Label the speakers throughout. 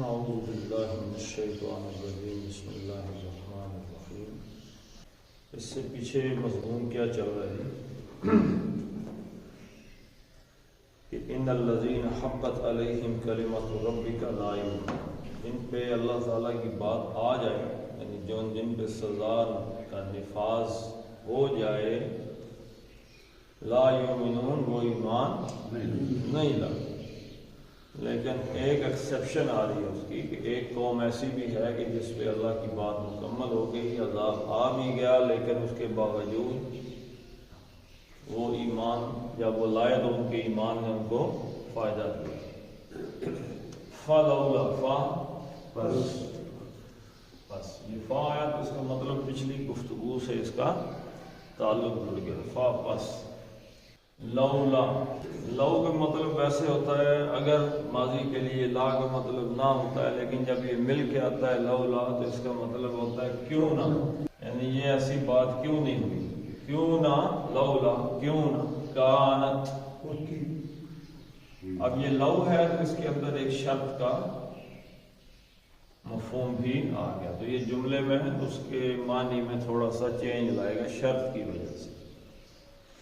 Speaker 1: اعوذ باللہ من الشیطان الرجیم بسم اللہ الرحمن الرحیم۔ اس سے پیچھے مضمون کیا چل رہا ہے کہ ان الذین حقت علیہم کلمۃ ربک لا یؤمنون، جن پہ اللہ تعالیٰ کی بات آ جائے، یعنی جن پہ سزا کا نفاذ ہو جائے، لا یؤمنون، وہ ایمان نہیں لاتے۔ لیکن ایک ایکسیپشن آ رہی ہے اس کی کہ ایک قوم ایسی بھی ہے کہ جس پہ اللہ کی بات مکمل ہو گئی، عذاب آ بھی گیا، لیکن اس کے باوجود وہ ایمان جب وہ لائے تو ان کے ایمان نے ان کو فائدہ دیا۔ فَلَوْلَا، بس یہ فا آیا تو اس کا مطلب پچھلی گفتگو سے اس کا تعلق جڑ گیا۔ فا بس، لولا، لو کا مطلب ویسے ہوتا ہے اگر ماضی کے لیے لا کا مطلب نہ ہوتا ہے، لیکن جب یہ مل کے آتا ہے لولا تو اس کا مطلب ہوتا ہے کیوں نہ، یعنی یہ ایسی بات کیوں نہیں ہوئی، کیوں نہ، لولا کیوں نہ، کانت۔ اب یہ لو ہے تو اس کے اندر ایک شرط کا مفہوم بھی آ گیا، تو یہ جملے میں اس کے معنی میں تھوڑا سا چینج لائے گا شرط کی وجہ سے۔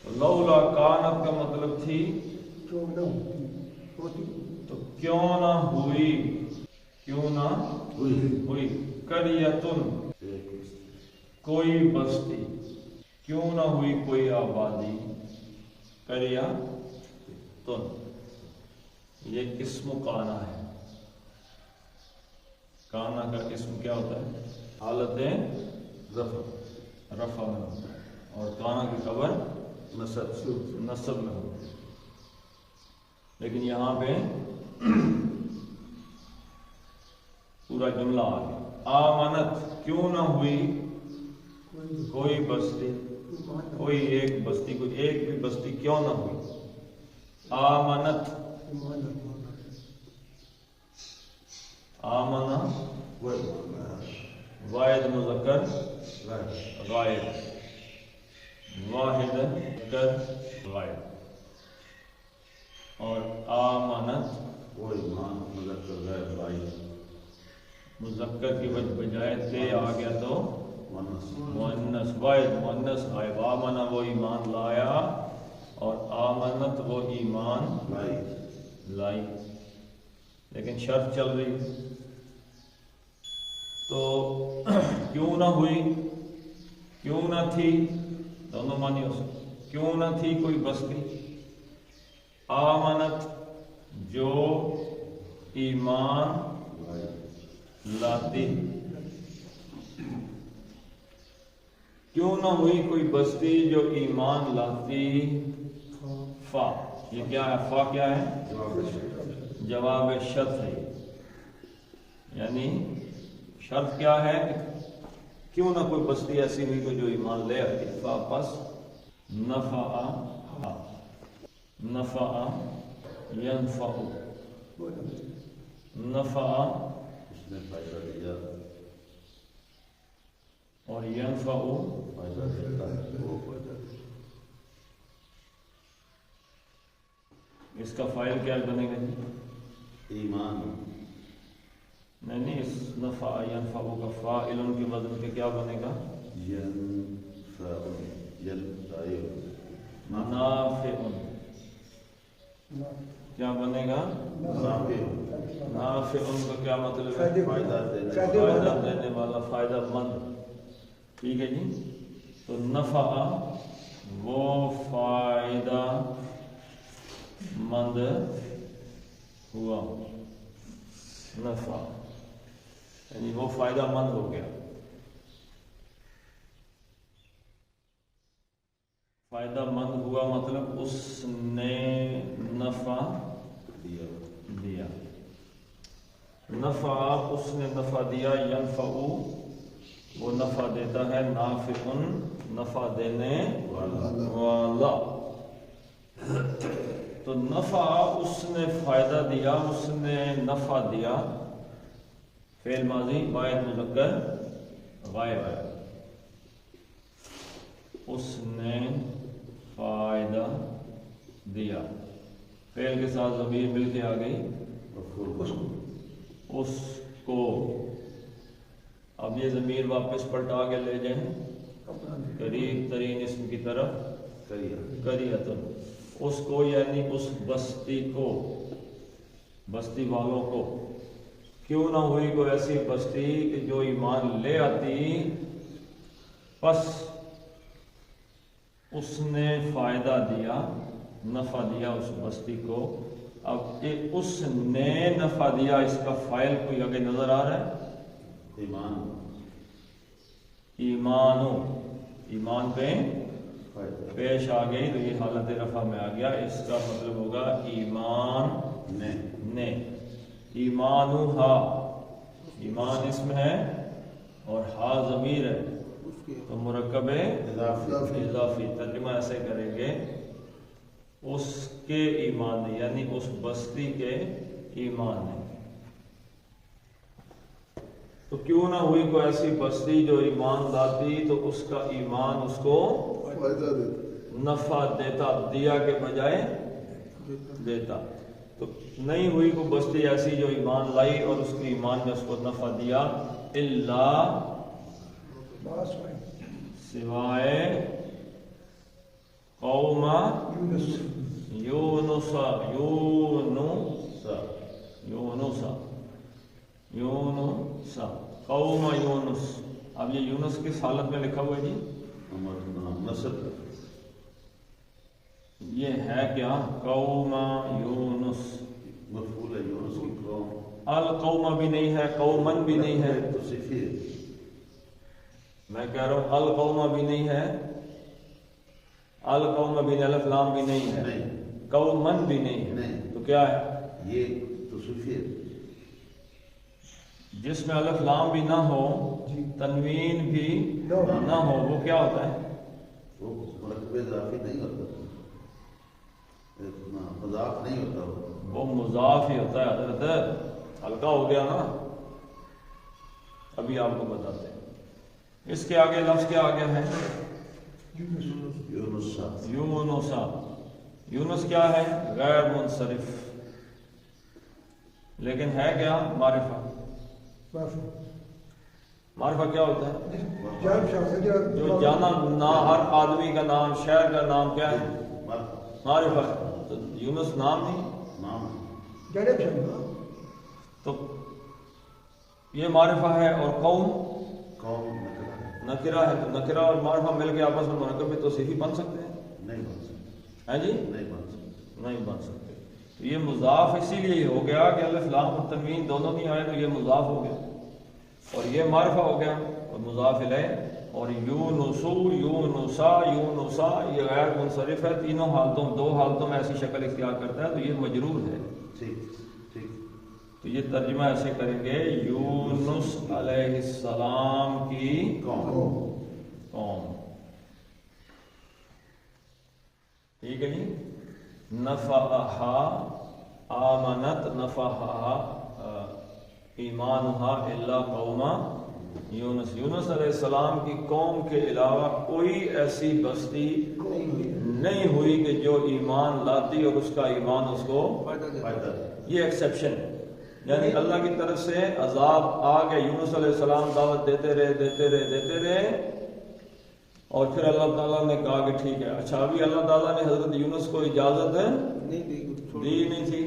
Speaker 1: لولا کانت کا مطلب تھی تو کیوں نہ ہوئی، کیوں نہ ہوئی، قریۃن، کوئی بستی، کیوں نہ ہوئی کوئی آبادی، قریۃن، یہ اسم کانا ہے۔ کانا کا اسم کیا ہوتا ہے؟ حالت رفع میں ہوتا ہے، اور کانا کی خبر نصب میں ہوتی ہے، لیکن یہاں پہ پورا جملہ آ گیا۔ آمنت، کیوں نہ ہوئی کوئی بستی، کوئی ایک بستی، کوئی ایک بھی بستی کیوں نہ ہوئی۔ آمنت، آمنا واحد مذکر غائب، واحد مذکر غائب، اور آمنت
Speaker 2: وہ ایمان مذکر غیر غائب،
Speaker 1: مذکر کی بجائے تے آ گیا تو مؤنث، واحد مؤنث غائب۔ آمنا وہ ایمان لایا، اور آمنت وہ ایمان لائی، لیکن شرط چل رہی تو کیوں نہ ہوئی، کیوں نہ تھی، دونوں معنی ہو سکتے، کیوں نہ تھی کوئی بستی، آمنت جو ایمان لاتی، کیوں نہ ہوئی کوئی بستی جو ایمان لاتی۔ فا، یہ کیا ہے؟ فا کیا ہے؟ جواب شرط ہے، یعنی شرط کیا ہے؟ کیوں نہ کوئی بستی ایسی ہوئی کہ جو ایمان لے آتی۔ فا پس نفع، نفع ینفع، نفع
Speaker 2: اس نے فائدہ دیا،
Speaker 1: اور ینفع
Speaker 2: فائدہ دیتا ہے۔
Speaker 1: اس کا فاعل کیا بنے گا جی؟
Speaker 2: ایمان،
Speaker 1: نہیں، اس نفع ینفع کا فاعل ان کے وزن پہ کیا بنے گا؟
Speaker 2: ینفع،
Speaker 1: نافع، کیا بنے گا؟ نافع کا کیا مطلب ہے؟
Speaker 2: فائدہ دینے،
Speaker 1: فائدہ دینے والا، فائدہ مند، ٹھیک ہے جی۔ تو نفع وہ فائدہ مند ہوا، نفع یعنی وہ فائدہ مند ہو گیا، فائدہ مند ہوا مطلب اس نے نفع دیا، نفع اس نے نفع دیا، ینفع وہ نفع دیتا ہے، نافع نفع دینے والا، تو نفع اس نے فائدہ دیا، اس نے نفع دیا، فعل ماضی واحد مذکر غائب ہے، اس نے فائدہ دیا، فعل کے ساتھ ضمیر مل کے آ گئی، اس کو، اب یہ ضمیر واپس پلٹا کے لے جائیں قریب ترین اسم کی طرف، قریتن، اس کو یعنی اس بستی کو، بستی والوں کو، کیوں نہ ہوئی کوئی ایسی بستی کہ جو ایمان لے آتی، پس اس نے فائدہ دیا، نفع دیا اس بستی کو۔ اب اس نے نفع دیا، اس کا فائل کوئی آگے نظر آ رہا ہے؟ ایمانو، ایمان پہ پیش آ گئی تو یہ حالت رفع میں آ گیا، اس کا مطلب ہوگا ایمان نے، ایمانو ہا، ایمان اسم ہے اور ہا ضمیر ہے تو مرکب اضافی، ترجمہ ایسے کریں گے اس کے ایمان نے، یعنی اس بستی کے ایمان نے۔ تو کیوں نہ ہوئی کوئی ایسی بستی جو ایمان لاتی تو اس کا ایمان اس کو نفع دیتا، دیا کے بجائے دیتا۔ تو نہیں ہوئی کوئی بستی ایسی جو ایمان لائی اور اس کے ایمان نے اس کو نفع دیا، الا سوائے قوم یونس، قوم یونس۔ اب یہ یونس کس حالت میں لکھا ہوا ہے جی؟ یہ ہے کیا؟ قوم یونس،
Speaker 2: مفعول ہے یونس کی قوم،
Speaker 1: القوم بھی نہیں ہے، قومن بھی نہیں ہے، میں کہہ رہا ہوں القوم بھی نہیں ہے، القوم بھی نہیں، الف لام بھی نہیں ہے، قومن بھی نہیں ہے، تو کیا ہے؟
Speaker 2: یہ تو صفیر،
Speaker 1: جس میں الف لام بھی نہ ہو، تنوین بھی نہ ہو، وہ کیا ہوتا ہے؟
Speaker 2: وہ مرکب اضافی نہیں ہوتا، مضاف نہیں ہوتا،
Speaker 1: وہ مضاف ہی ہوتا ہے حضرت، ہلکا ہو گیا نا، ابھی آپ کو بتاتے ہیں۔ اس کے آگے لفظ کیا آ گیا ہے؟ یونسا، یونس کیا ہے؟ غیر منصرف، لیکن ہے کیا؟ معرفہ۔ معرفہ کیا ہوتا ہے؟ جو جانا نہ، ہر آدمی کا نام، شہر کا نام کیا ہے؟ معرفہ۔ تو یونس نام نہیں، تو یہ معرفہ ہے، اور قوم نکرہ ہے، تو نکرہ اور معرفہ مل کے آپس میں مرکب بھی توصیفی بن سکتے ہیں؟
Speaker 2: نہیں بن سکتے،
Speaker 1: ہے جی؟ نہیں بن سکتے۔ تو یہ مضاف اسی لیے ہو گیا کہ الف لام اور تنوین دونوں نہیں آئے تو یہ مضاف ہو گیا، اور یہ معرفہ ہو گیا اور مضاف الیہ۔ اور یونسو، یونسا، یونسا یہ غیر منصرف ہے، تینوں حالتوں، دو حالتوں میں ایسی شکل اختیار کرتا ہے تو یہ مجرور ہے۔ تو یہ ترجمہ ایسے کریں گے، یونس علیہ السلام کی قوم، ٹھیک ہے جی؟ نفعہا آمنت، نفعہا ایمانہا الا قوم یونس، یونس علیہ السلام کی قوم کے علاوہ کوئی ایسی بستی نہیں ہوئی کہ جو ایمان لاتی اور اس کا ایمان اس کو فائدہ، یہ ایکسیپشن ہے۔ یعنی اللہ کی طرف سے عذاب آ گئے، یونس علیہ السلام دعوت دیتے رہے اور پھر اللہ تعالیٰ نے کہا کہ ٹھیک ہے۔ اچھا، ابھی اللہ تعالیٰ نے حضرت یونس کو اجازت دی نہیں تھی،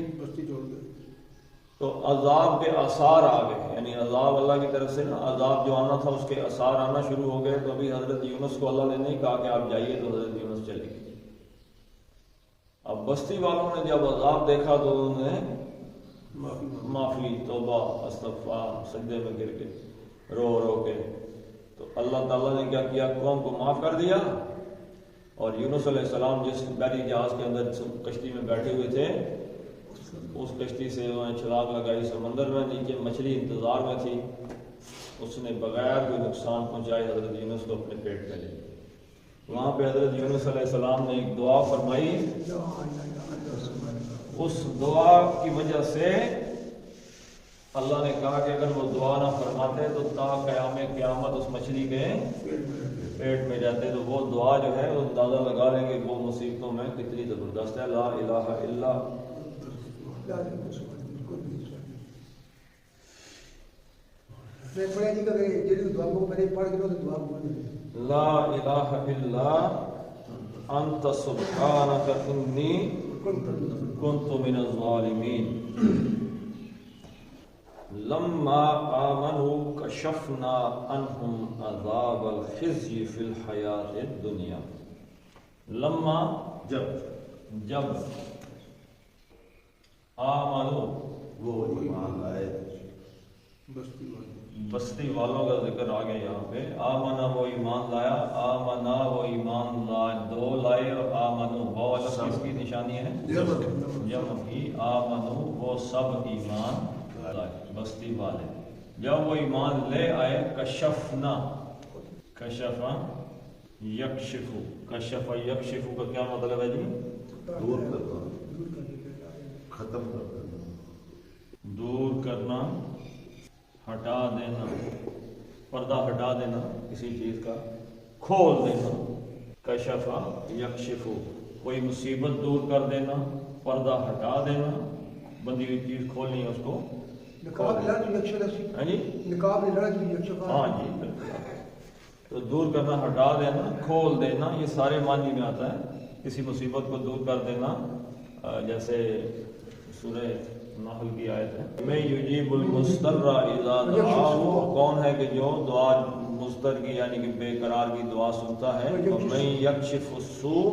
Speaker 1: تو عذاب کے آثار آ گئے، یعنی عذاب اللہ کی طرف سے نا، عذاب جو آنا تھا اس کے آثار آنا شروع ہو گئے۔ تو ابھی حضرت یونس کو اللہ نے نہیں کہا کہ آپ جائیے، تو حضرت یونس چلے گئے۔ اب بستی والوں نے جب عذاب دیکھا تو انہوں نے معافی، توبہ، استغفار، سجدے میں گر کے رو کے، تو اللہ تعالیٰ نے کیا کیا؟ قوم کو معاف کر دیا، اور یونس علیہ السلام جس بحری جہاز کے اندر کشتی میں بیٹھے ہوئے تھے، اس کشتی سے انہوں نے چھلانگ لگائی سمندر میں، نیچے مچھلی انتظار میں تھی، اس نے بغیر کوئی نقصان پہنچائے حضرت یونس کو اپنے پیٹ میں لے لیا۔ وہاں پہ حضرت یونس علیہ السلام نے ایک دعا فرمائی، اس دعا کی وجہ سے اللہ نے کہا کہ اگر وہ دعا نہ فرماتے تو تا قیام قیامت اس مچھلی کے پیٹ میں جاتے۔ تو وہ دعا جو ہے وہ اندازہ لگا لیں گے وہ مصیبتوں میں کتنی زبردست ہے، لا الہ الا
Speaker 3: میں پڑھا نہیں کہ جڑی دعا کو میں پڑھ کے تو دعا بول
Speaker 1: لا الہ الا انت سبحانک انی کنت من الظالمین لما آمنوا کشفنا عنہم عذاب الخزي فی الحیاۃ الدنیا. لما جب آمنوا
Speaker 2: وہ ایمان لائے
Speaker 1: بستی والوں کا ذکر آ گیا یہاں پہ. آمنا وہ ایمان لایا، آمنا وہ ایمان لائے، دو لائے، اور آمنو وہ الگ کس کی نشانی ہے؟ جمع کی. آمنو وہ سب ایمان لائے، بستی والے. جب وہ ایمان لے آئے، کشفنا، کشفا یکشفو، کشفا یکشفو کا کیا مطلب ہے جی؟
Speaker 2: دور کرنا، ختم کرنا،
Speaker 1: دور کرنا، ہٹا دینا، پردہ ہٹا دینا کسی چیز کا، کھول دینا. کشفا یکشفو، کوئی مصیبت دور کر دینا، پردہ ہٹا دینا، بندی ہوئی چیز کھولنی ہے اس کو.
Speaker 3: نقاب لڑ جو یکشف
Speaker 1: ہاں جی،
Speaker 3: نقاب لڑ جو یکشف.
Speaker 1: ہاں جی بالکل. تو دور کرنا، ہٹا دینا، کھول دینا، یہ سارے معنی میں آتا ہے. کسی مصیبت کو دور کر دینا، جیسے سورہ نحل کی آیت ہے، میں یجیب المضطر اذا دعاہ، کون ہے کہ جو دعا مضطر کی یعنی کہ بے قرار کی دعا سنتا ہے. اور میں یکشف السوء،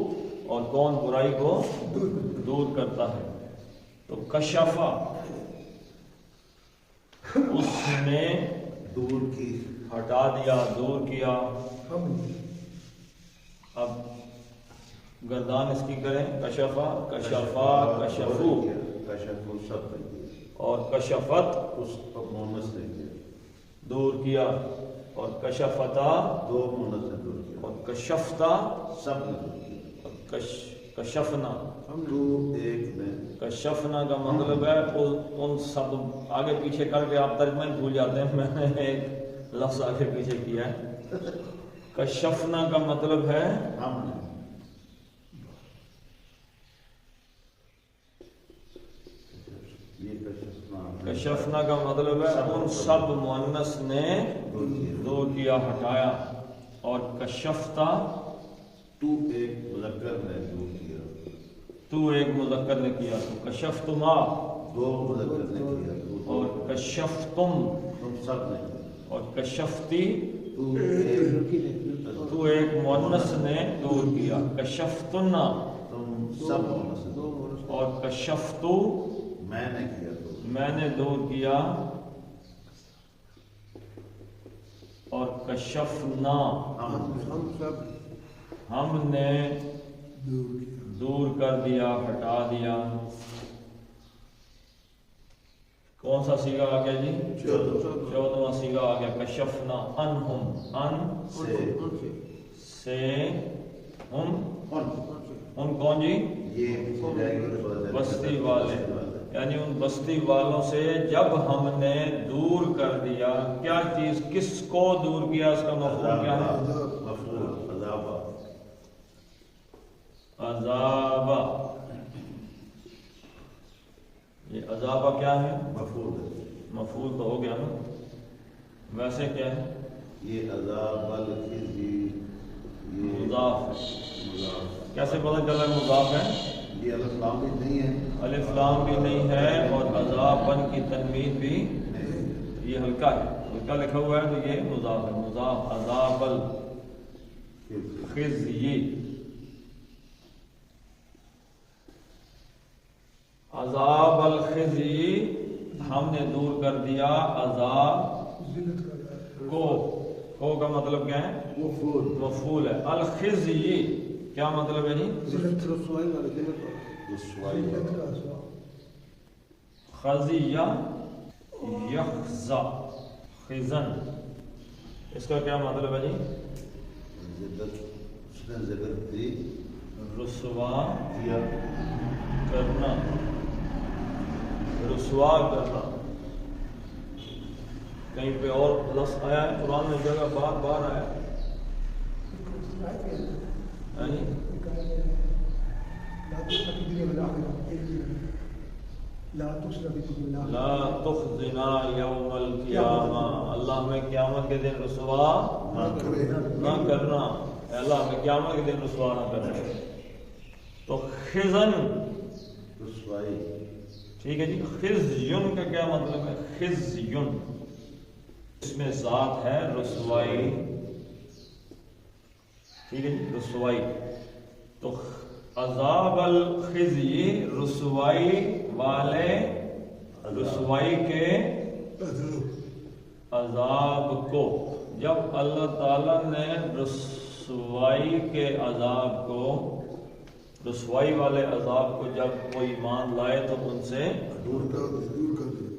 Speaker 1: اور کون برائی کو دور کرتا ہے. تو کشفا اس نے
Speaker 2: دور کی،
Speaker 1: ہٹا دیا، دور کیا. اب گردان اس کی کریں، کشفا، کشفا، کشفو،
Speaker 2: کشف سب نے کیا،
Speaker 1: اور کشفت
Speaker 2: اس مونس نے کیا،
Speaker 1: دور کیا. اور کشفتا،
Speaker 2: دو مونس نے دور کیا،
Speaker 1: اور کشفتا،
Speaker 2: سب نے دور کیا.
Speaker 1: اور کشفنا.
Speaker 2: تو ایک نے،
Speaker 1: کشفنا کا مطلب ہے ان سب آگے پیچھے کر کے آپ ترجمہ ہی بھول جاتے ہیں، میں نے ایک لفظ آگے پیچھے کیا ہے. کشفنا کا مطلب ہے
Speaker 2: ہم نے، یہ
Speaker 1: کشفنا کا مطلب ہے ان سب مؤنث نے دور کیا، ہٹایا. اور کشفتا،
Speaker 2: تو ایک مذکر نے دور کیا،
Speaker 1: تو ایک مذکر نے کیا. تو کشفتما،
Speaker 2: دو مذکر نے کیا،
Speaker 1: اور کشفتم،
Speaker 2: تم سب نے کیا.
Speaker 1: اور کشفتی،
Speaker 2: تو
Speaker 1: تو ایک مؤنث نے دور کیا. کشفتنا،
Speaker 2: تم سب مونس نے دور کیا.
Speaker 1: اور کشفتو،
Speaker 2: میں نے کیا تو
Speaker 1: میں نے دور کیا. اور کشفنا، ہم نے دور کر دیا، ہٹا دیا. کون سا سیگا آ گیا جی؟ 14واں سیگا آ گیا. کشفنا انہم، ان سے ہم، ان کون جی؟
Speaker 2: یہ
Speaker 1: بستی والے، یعنی ان بستی والوں سے جب ہم نے دور کر دیا. کیا چیز، کس کو دور کیا؟ اس کا مفہوم کیا ہے؟ عذابہ. یہ عذابہ کیا ہے؟ مفعول تو ہو گیا نا. ویسے کیا ہے؟
Speaker 2: یہ عذاب الخزي، یہ
Speaker 1: مضاف ہے.
Speaker 2: مضاف.
Speaker 1: کیسے پتہ چلا مضاف ہے؟
Speaker 2: یہ الف لام بھی نہیں ہے،
Speaker 1: الف لام بھی نہیں ہے، اور عذابن کی تنوین بھی یہ ہلکا ہے، ہلکا لکھا ہوا ہے تو یہ مضاف ہے. مضاف، عذاب الخزي، عذاب الخزي ہم نے دور کر دیا عذاب کو کا مطلب کیا ہے؟ مفعول ہے. الخزي کیا مطلب ہے جی؟ خزیہ یخزا، خزن، اس کا کیا مطلب ہے جی؟
Speaker 2: اس نے ذکر دی،
Speaker 1: رسوا
Speaker 2: دیا،
Speaker 1: کرنا، رسوا کرنا. کہیں پہ اور لفظ آیا ہے قرآن میں، جگہ بار بار آیا ہے.
Speaker 3: لا تسرف بالله
Speaker 1: لا تخزنا یوم القیامہ، اللہ ہمیں قیامت کے دن رسوا نہ کرنا، اے اللہ ہمیں قیامت کے دن رسوا نہ کرنا۔ تو خزن
Speaker 2: رسوائی،
Speaker 1: ٹھیک ہے جی، خزیون کا کیا مطلب ہے؟ خزیون اس میں ذات ہے رسوائی، ٹھیک ہے جی، رسوائی۔ تو عذاب الخزی رسوائی والے، رسوائی کے عذاب کو، جب اللہ تعالیٰ نے رسوائی کے عذاب کو، رسوائی والے عذاب کو جب وہ ایمان لائے تو ان سے
Speaker 2: دور کر دے۔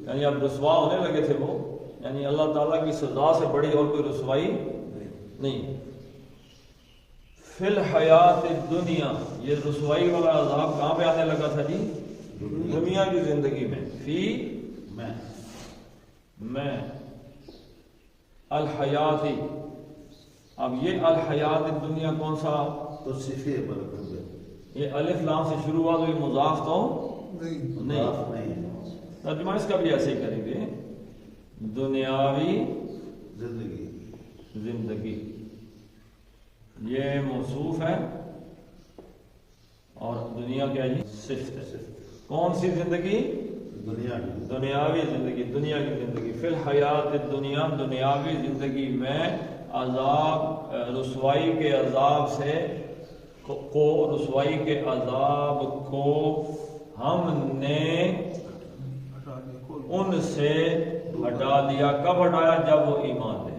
Speaker 1: یعنی اب رسوا ہونے لگے تھے وہ، یعنی اللہ تعالیٰ کی سزا سے بڑی اور کوئی رسوائی نہیں۔ فی الحیات الدنیا، یہ رسوائی والا عذاب کہاں پہ آنے لگا تھا جی؟ دنیا کی زندگی میں۔ فی میں الحیاتی، اب یہ الحیات الدنیا کون سا؟
Speaker 2: تو صفے برکت ہے،
Speaker 1: یہ الف لام سے شروع ہوا تو یہ مضاف تو
Speaker 3: نہیں،
Speaker 1: نہیں، ترجمہ اس کا بھی ایسے ہی کریں گے، دنیاوی زندگی، یہ موصوف ہے اور دنیا کیا جی؟ صفت ہے۔ کون سی زندگی؟ دنیاوی زندگی، دنیا کی زندگی۔ فی الحیات الدنیا، دنیاوی زندگی میں عذاب، رسوائی کے عذاب سے کو، رسوائی کے عذاب کو ہم نے ان سے ہٹا دیا۔ کب ہٹایا؟ جب وہ ایمان لے۔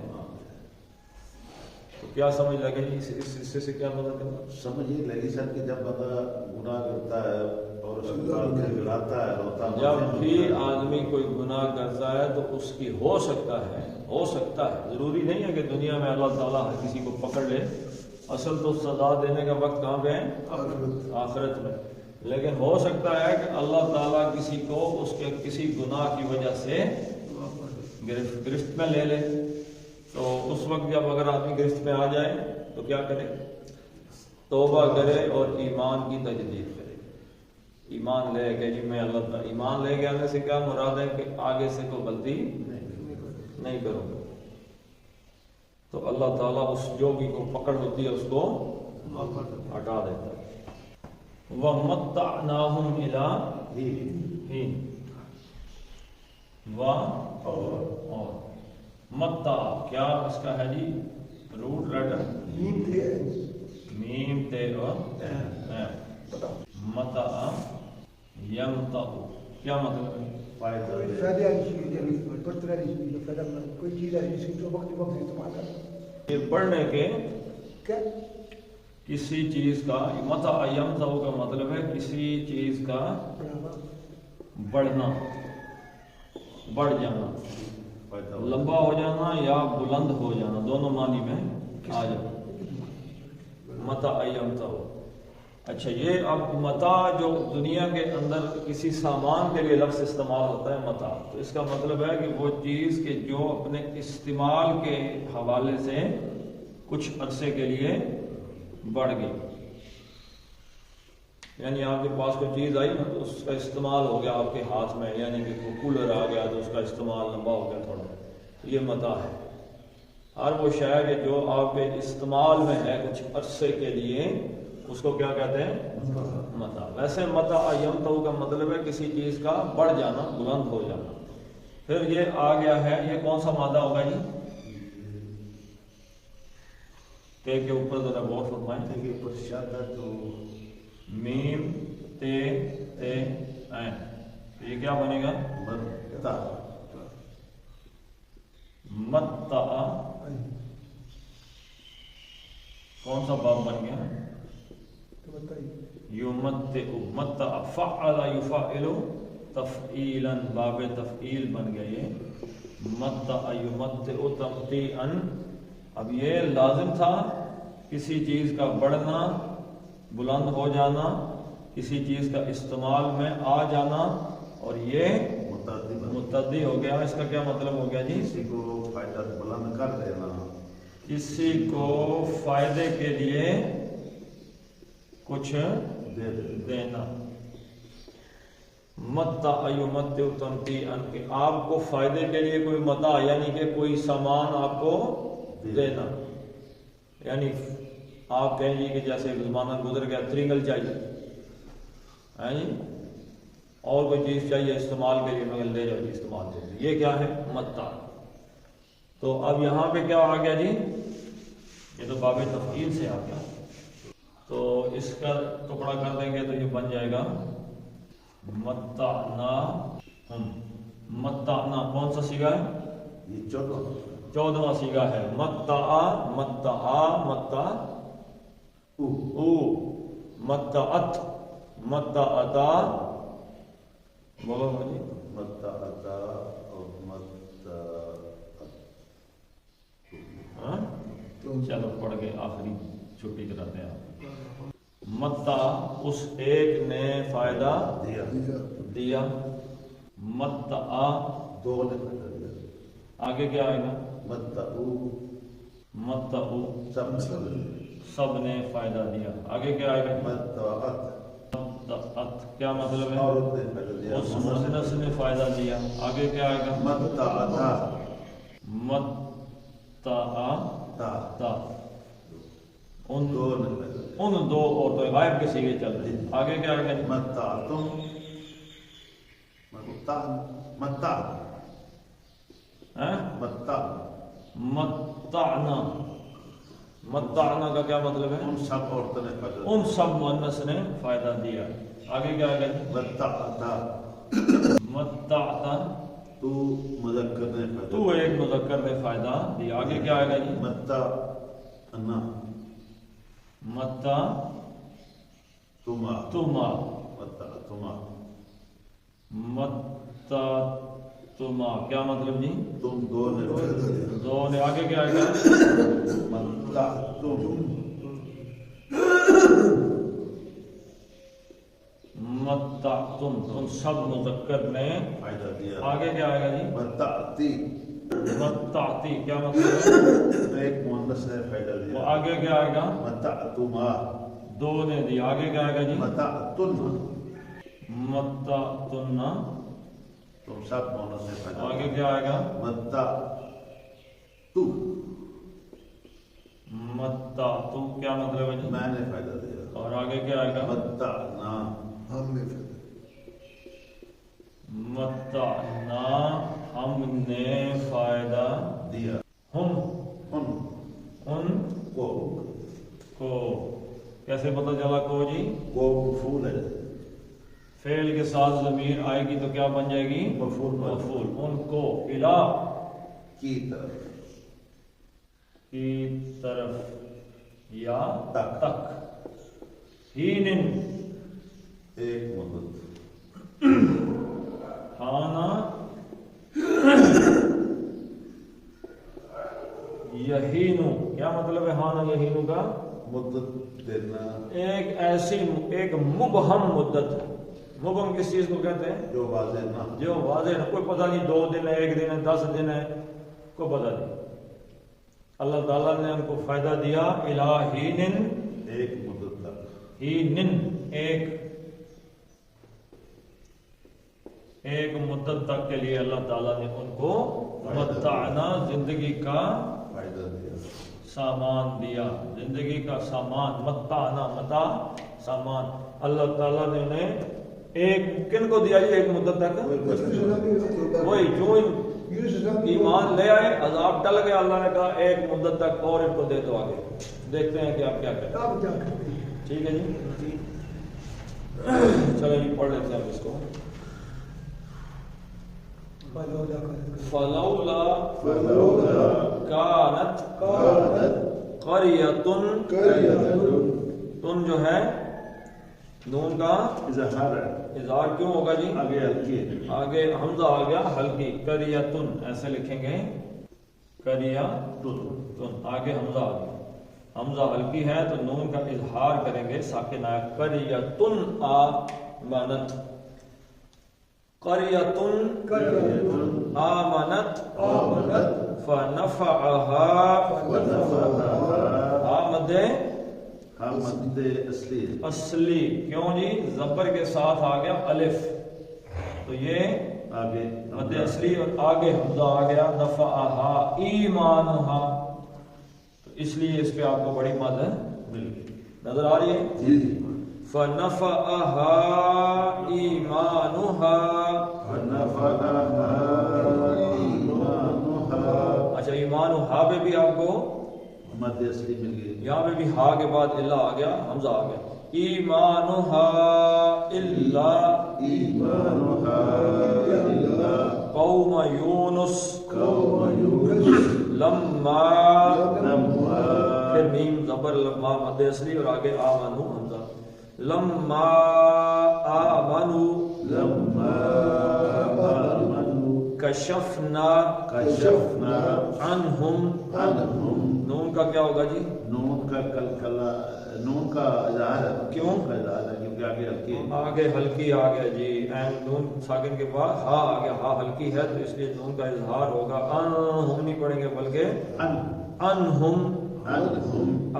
Speaker 1: تو کیا سمجھ لگے جی اس حصے سے کیا مطلب کرنا؟
Speaker 2: سمجھ یہ لگی سر کہ جب بندہ گناہ کرتا ہے اور اس کے بعد گراتا ہے، روتا ہے،
Speaker 1: جب بھی آدمی کوئی گناہ کرتا ہے تو اس کی ہو سکتا ہے، ضروری نہیں ہے کہ دنیا میں اللہ تعالیٰ ہر کسی کو پکڑ لے، اصل تو سزا دینے کا وقت کہاں پہ ہے؟ آخرت میں۔ لیکن ہو سکتا ہے کہ اللہ تعالیٰ کسی کو اس کے کسی گناہ کی وجہ سے گرفت میں لے لے، تو اس وقت جب اگر آدمی گرفت میں آ جائے تو کیا کرے؟ توبہ کرے اور ایمان کی تجدید کرے، ایمان لے کہ جی میں اللہ تعالیٰ، ایمان لے کے آنے سے کیا مراد ہے کہ آگے سے کوئی غلطی نہیں کروں گا، تو اللہ تعالیٰ اس جو بھی کو پکڑ ہوتی ہے اس کو ہٹا دیتا ہے۔ وَمَتَّعْنَاهُمْ إِلَىٰ حِينٍ، اور متع کیا اس کا ہے جی؟ روٹ لیٹر میم تے اور متع، یمتع کیا مطلب ہے؟
Speaker 3: فائدہ کوئی چیز ہے جس کی وقت استعمال کرنا،
Speaker 1: یہ پڑھنے کے
Speaker 3: کیا
Speaker 1: کسی چیز کا، متع یمتع کا مطلب ہے کسی چیز کا بڑھنا، بڑھ جانا، لمبا ہو جانا یا بلند ہو جانا، دونوں معنی میں آ جانا، متع یمتع۔ اچھا، یہ اب متاع جو دنیا کے اندر کسی سامان کے لیے لفظ استعمال ہوتا ہے متاع، تو اس کا مطلب ہے کہ وہ چیز کہ جو اپنے استعمال کے حوالے سے کچھ عرصے کے لیے بڑھ گئی، یعنی آپ کے پاس کوئی چیز آئی نا تو اس کا استعمال ہو گیا آپ کے ہاتھ میں، یعنی کہ کوئی کولر آ گیا تو اس کا استعمال لمبا ہو گیا تھوڑا، تو یہ متاع ہے۔ ہر وہ شے کہ جو آپ کے استعمال میں ہے کچھ عرصے کے لیے، اس کو کیا کہتے ہیں؟ متاع۔ ویسے متع یمتع کا مطلب ہے کسی چیز کا بڑھ جانا، بلند ہو جانا۔ پھر یہ آ گیا ہے، یہ کون سا مادہ ہوگا جی؟ تے کے اوپر ذرا غور فرمائیں،
Speaker 2: تو
Speaker 1: میم تے تے عین، یہ کیا بنے گا؟ متع، کون سا باب بن گیا؟ یمتع، متع فعل یفعل تفعیلا، باب تفعیل بن گیا یہ متع یمتع تمتیعا۔ اب یہ لازم تھا کسی چیز کا بڑھنا، بلند ہو جانا، کسی چیز کا استعمال میں آ جانا، اور یہ متعدی ہو گیا۔ اس کا کیا مطلب ہو گیا جی؟
Speaker 2: کسی کو فائدہ بلند کر دینا،
Speaker 1: کسی کو فائدے کے لیے کچھ دینا۔ متع یمتع تمتیعا کہ آپ کو فائدے کے لیے کوئی متاع یعنی کہ کوئی سامان آپ کو دینا، یعنی آپ کہیں جی کہ جیسے ایک زمانہ گزر گیا ترنگل چاہیے ہے جی، اور کوئی چیز چاہیے استعمال کے لیے، مگر لے جاؤ جی استعمال کے لیے، یہ کیا ہے متاع۔ تو اب یہاں پہ کیا آ گیا جی، یہ تو باب تفعیل سے آ گیا، تو اس کا ٹکڑا کر دیں گے تو یہ بن جائے گا متعناہم۔ متعنا کون سا صیغہ ہے؟
Speaker 2: یہ
Speaker 1: 14واں صیغہ ہے۔ متع متعا متع او متعت متعتا، بولو مجھے
Speaker 2: متعتا اور
Speaker 1: ہاں چلو پڑھ کے آخری چھٹی کراتے ہیں آپ۔ متع اس ایک نے فائدہ
Speaker 2: دیا،
Speaker 1: دیا، متع
Speaker 2: دو نے فائدہ دیا،
Speaker 1: آگے کیا آئے گا؟
Speaker 2: متعو
Speaker 1: متع
Speaker 2: سب،
Speaker 1: سب نے فائدہ دیا، آگے کیا آئے گا؟
Speaker 2: متعت
Speaker 1: متعت کیا مطلب ہے؟
Speaker 2: عورت نے فائدہ دیا،
Speaker 1: اس مؤنث نے فائدہ دیا، آگے کیا آئے گا؟
Speaker 2: متعتا
Speaker 1: متعتا ان
Speaker 2: دو نے فائدہ دیا،
Speaker 1: ان دو عورتوں غائب کے صیغے چل رہے ہیں، آگے کیا آئے گا؟
Speaker 2: متعتم متع
Speaker 1: ہیں؟
Speaker 2: متع
Speaker 1: متعنا، متعنا کا کیا مطلب ہے؟
Speaker 2: ان سب عورتوں نے فائدہ دیا،
Speaker 1: ان سب مؤنث نے فائدہ دیا، آگے کیا آئے گا؟
Speaker 2: متعتا
Speaker 1: متعتا
Speaker 2: تو مذکر نے فائدہ
Speaker 1: تو ایک مذکر نے فائدہ دیا، آگے کیا آئے گا جی؟
Speaker 2: متعنا
Speaker 1: متع
Speaker 2: تما
Speaker 1: تما
Speaker 2: متعتما
Speaker 1: متع تما کیا مطلب جی؟
Speaker 2: تم دو نے فائدہ دیا،
Speaker 1: دو نے، آگے کیا آئے گا؟
Speaker 2: متعتم
Speaker 1: متعتم تم سب مذکر نے
Speaker 2: فائدہ دیا،
Speaker 1: آگے کیا آئے گا جی؟
Speaker 2: متعتی
Speaker 1: متعتی کیا مطلب ہے؟
Speaker 2: ایک مؤنث نے فائدہ
Speaker 1: وہ
Speaker 2: دیا،
Speaker 1: آگے کیا آئے گا؟
Speaker 2: متعتما
Speaker 1: دو نے دیا، آگے کیا آئے گا جی؟
Speaker 2: متعتن
Speaker 1: متعتن،
Speaker 2: تم سب مؤنث نے فائدہ
Speaker 1: آگے
Speaker 2: دیا،
Speaker 1: کیا آئے گا؟
Speaker 2: متعتو
Speaker 1: متعتو کیا مطلب ہے جی؟
Speaker 2: میں نے فائدہ دیا،
Speaker 1: اور آگے کیا آئے گا؟
Speaker 2: متعنا
Speaker 3: ہم نے فائدہ
Speaker 1: متعنا ہم نے فائدہ
Speaker 2: دیا،
Speaker 1: ہم
Speaker 2: ان
Speaker 1: ان کو کیسے پتہ چلا کو جی؟
Speaker 2: کو مفعول ہے،
Speaker 1: فعل کے ساتھ ضمیر آئے گی تو کیا بن جائے گی؟
Speaker 2: مفعول
Speaker 1: مفعول، ان کو الا
Speaker 2: کی طرف
Speaker 1: کی طرف یا
Speaker 2: تک،
Speaker 1: تک، ہین
Speaker 2: ایک مدت
Speaker 1: ہانا یہینو کیا مطلب ہے ہانا یہینو کا؟
Speaker 2: مدت دینا
Speaker 1: ایک ایسی ایک مبہم مدت، مبہم کس چیز کو کہتے ہیں؟
Speaker 2: جو واضح نہ ہو،
Speaker 1: جو واضح ہے، کوئی پتہ نہیں 2 دن ہے 1 دن ہے 10 دن ہے، کوئی پتہ نہیں۔ اللہ تعالیٰ نے ہم کو فائدہ دیا الہین،
Speaker 2: ایک مدت تک،
Speaker 1: ہینن ایک مدت تک کے لیے اللہ تعالیٰ نے ان کو متعنا زندگی کا
Speaker 2: فائدہ دیا،
Speaker 1: سامان دیا، زندگی کا سامان، متعنا متاع سامان، اللہ تعالیٰ نے انہیں ایک کن کو دیا جی ایک مدت تک؟ وہی جو ایمان لے آئے عذاب ٹل گیا، اللہ نے کہا ایک مدت تک اور ان کو دے دو، آگے دیکھتے ہیں کہ آپ کیا کریں۔ ٹھیک ہے جی، چلو جی پڑھ لیتے ہیں ہم اس کو۔ فلولا کانت قریۃ، تم جو ہے نون کا
Speaker 2: اظہار ہے،
Speaker 1: اظہار کیوں ہوگا جی؟
Speaker 2: آگے ہلکی ہے،
Speaker 1: آگے حمزہ آ گیا ہلکی، قریۃن ایسے لکھیں گے، قریۃن، آگے حمزہ آ گیا، حمزہ ہلکی ہے تو نون کا اظہار کریں گے ساکن آیا، قریۃن آمنت، قریۃن آمنت فنفعها آمد
Speaker 2: مد اصلی،
Speaker 1: اصلی، کیوں جی؟ زبر کے ساتھ آ گیا الف، تو یہ
Speaker 2: آگے
Speaker 1: مد اصلی اور آگے حمزہ آ گیا نفعہا ایمانہا، تو اس لیے اس پہ آپ کو بڑی مد ہے نظر آ رہی ہے.
Speaker 2: جی جی
Speaker 1: فنفعہا ایمانہا. اچھا ایمانہا پہ بھی آپ کو
Speaker 2: مد اصلی مل گئی.
Speaker 1: یہاں پہ بھی ہا کے بعد الا آ گیا، حمزہ آ گیا. ایمانہا الا قوم یونس لما، پھر میم زبر لما مد اصلی اور آگے آمنو حمزہ. لما آمنو کشفنا عنہم. نون کا کیا ہوگا جی؟
Speaker 2: نون کا کلکلا، نون کا اظہار ہے.
Speaker 1: کیوں؟
Speaker 2: کا اظہار ہے کیونکہ آگے ہلکی ہے.
Speaker 1: آگے ہلکی آ گیا جی، این نون ساکن کے بعد ہا آ گیا، ہا ہلکی ہے تو اس لیے نون کا اظہار ہوگا. انہم نہیں پڑھیں گے بلکہ انہم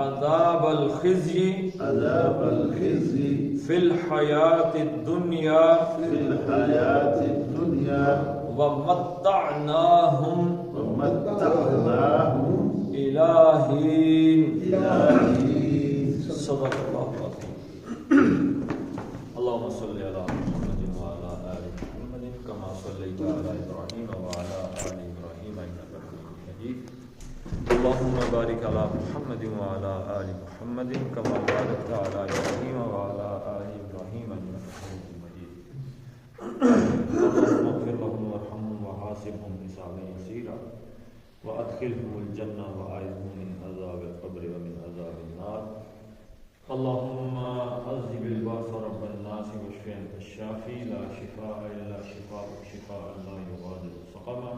Speaker 1: عذاب الخزي فی الحیات الدنیا ومتعناہم الہین. صدق اللہ العظیم. اللهم صل على محمد وعلى آل محمد كما صليت على إبراهيم وعلى آل إبراهيم إنك حميد مجيد. اللهم بارك على محمد وعلى آل محمد كما باركت على إبراهيم وعلى آل إبراهيم إنك حميد مجيد. اللهم اغفر لهم وارحمهم وحاسبهم حسابا يسيرا وأدخلهم الجنة وأعذهم من عذاب القبر ومن عذاب النار. اللهم عذب الباس رب الناس واشف أنت الشافي لا شفاء إلا شفاءك شفاء لا يغادر سقما.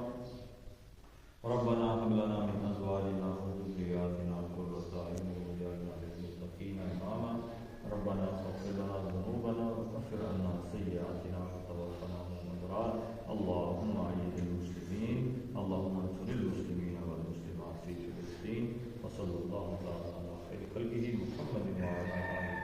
Speaker 1: ربنا هب لنا من أزواجنا وذرياتنا قرة أعين واجعلنا للمتقين إماما. ربنا اغفر لنا ذنوبنا وكفر عنا سيئاتنا وتوفنا مع الأبرار. اللهم أيد المسلمين، اللهم انصر المسلمين والمسلمات في فلسطين. وصلى الله تعالى على خير خلقه محمد وعلى آله